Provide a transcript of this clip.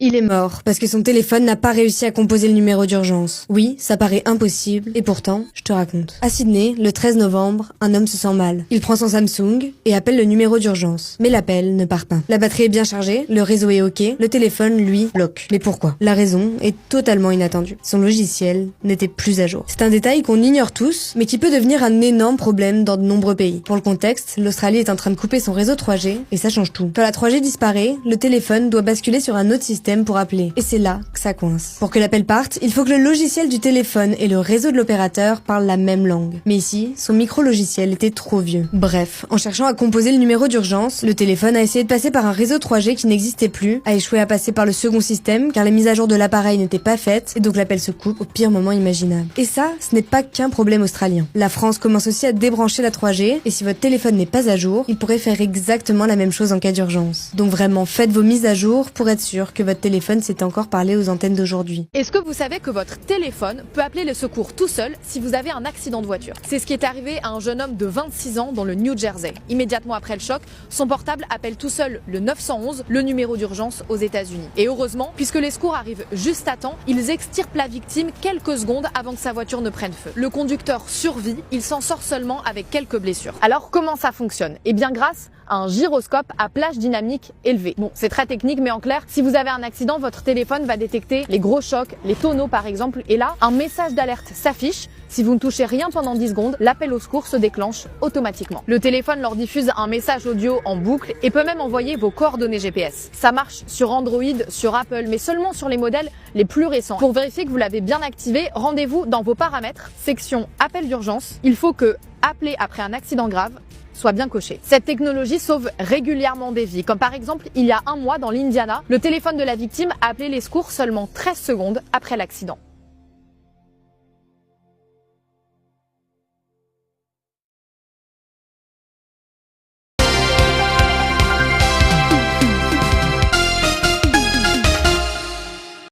Il est mort parce que son téléphone n'a pas réussi à composer le numéro d'urgence. Oui, ça paraît impossible, et pourtant, je te raconte. À Sydney, le 13 novembre, un homme se sent mal. Il prend son Samsung et appelle le numéro d'urgence. Mais l'appel ne part pas. La batterie est bien chargée, le réseau est ok, le téléphone, lui, bloque. Mais pourquoi? La raison est totalement inattendue. Son logiciel n'était plus à jour. C'est un détail qu'on ignore tous, mais qui peut devenir un énorme problème dans de nombreux pays. Pour le contexte, l'Australie est en train de couper son réseau 3G, et ça change tout. Quand la 3G disparaît, le téléphone doit basculer sur un autre système pour appeler. Et c'est là que ça coince. Pour que l'appel parte, il faut que le logiciel du téléphone et le réseau de l'opérateur parlent la même langue. Mais ici, son micro-logiciel était trop vieux. Bref, en cherchant à composer le numéro d'urgence, le téléphone a essayé de passer par un réseau 3G qui n'existait plus, a échoué à passer par le second système car les mises à jour de l'appareil n'étaient pas faites et donc l'appel se coupe au pire moment imaginable. Et ça, ce n'est pas qu'un problème australien. La France commence aussi à débrancher la 3G et si votre téléphone n'est pas à jour, il pourrait faire exactement la même chose en cas d'urgence. Donc vraiment, faites vos mises à jour pour être sûr que votre téléphone s'est encore parlé aux antennes d'aujourd'hui. Est-ce que vous savez que votre téléphone peut appeler le secours tout seul si vous avez un accident de voiture? C'est ce qui est arrivé à un jeune homme de 26 ans dans le New Jersey. Immédiatement après le choc, son portable appelle tout seul le 911, le numéro d'urgence aux États-Unis. Et heureusement, puisque les secours arrivent juste à temps, ils extirpent la victime quelques secondes avant que sa voiture ne prenne feu. Le conducteur survit, il s'en sort seulement avec quelques blessures. Alors comment ça fonctionne? Eh bien grâce à un gyroscope à plage dynamique élevée. Bon, c'est très technique, mais en clair, si vous avez un accident, votre téléphone va détecter les gros chocs, les tonneaux par exemple, et là, un message d'alerte s'affiche. Si vous ne touchez rien pendant 10 secondes, l'appel au secours se déclenche automatiquement. Le téléphone leur diffuse un message audio en boucle et peut même envoyer vos coordonnées GPS. Ça marche sur Android, sur Apple, mais seulement sur les modèles les plus récents. Pour vérifier que vous l'avez bien activé, rendez-vous dans vos paramètres, section appel d'urgence. Il faut que appeler après un accident grave soit bien coché. Cette technologie sauve régulièrement des vies, comme par exemple il y a un mois dans l'Indiana, le téléphone de la victime a appelé les secours seulement 13 secondes après l'accident.